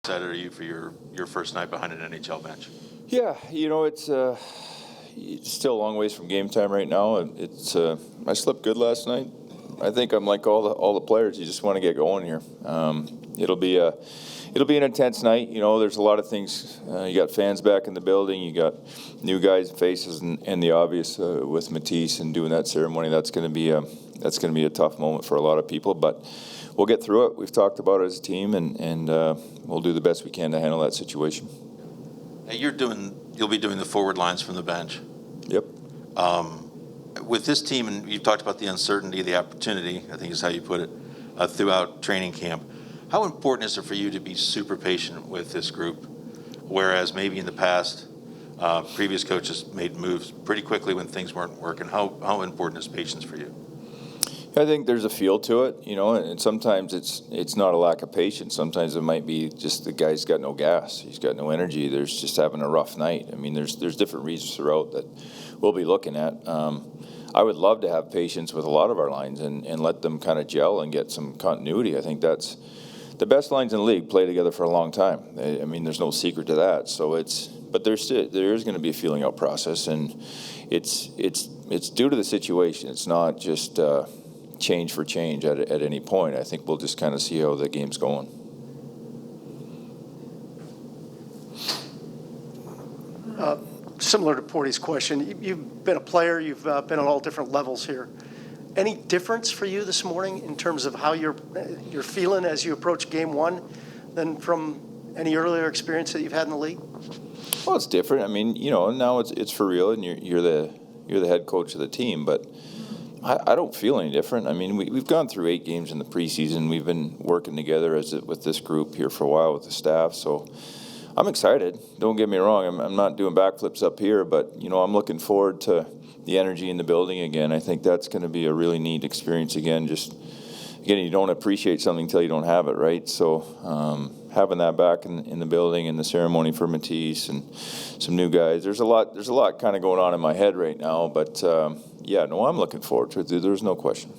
excited are you for your first night behind an NHL bench? Yeah, it's still a long ways from game time right now. I slept good last night. I think I'm like all the players. You just want to get going here. It'll be an intense night. There's a lot of things. You got fans back in the building. You got new guys' faces, and the obvious with Matisse and doing that ceremony. That's going to be a tough moment for a lot of people, but we'll get through it. We've talked about it as a team, and we'll do the best we can to handle that situation. Now you'll be doing the forward lines from the bench. Yep. With this team, and you've talked about the uncertainty, the opportunity, I think is how you put it, throughout training camp. How important is it for you to be super patient with this group, whereas maybe in the past, previous coaches made moves pretty quickly when things weren't working? How important is patience for you? I think there's a feel to it, and sometimes it's not a lack of patience. Sometimes it might be just the guy's got no gas, he's got no energy. There's just having a rough night. I mean, there's different reasons throughout that we'll be looking at. I would love to have patience with a lot of our lines and let them kind of gel and get some continuity. I think that's the best lines in the league play together for a long time. I mean, there's no secret to that. So but there is going to be a feeling out process, and it's due to the situation. It's not just change for change at any point. I think we'll just kind of see how the game's going. Similar to Porty's question, you've been a player, you've been at all different levels here. Any difference for you this morning in terms of how you're feeling as you approach game one than from any earlier experience that you've had in the league? Well, it's different. I mean, now it's for real, and you're the head coach of the team, but I don't feel any different. I mean, we've gone through 8 games in the preseason. We've been working together with this group here for a while with the staff, so I'm excited. Don't get me wrong. I'm not doing backflips up here, but I'm looking forward to the energy in the building again. I think that's going to be a really neat experience again. You don't appreciate something until you don't have it, right? So having that back in the building and the ceremony for Matisse and some new guys, there's a lot kind of going on in my head right now. But I'm looking forward to it. There's no question.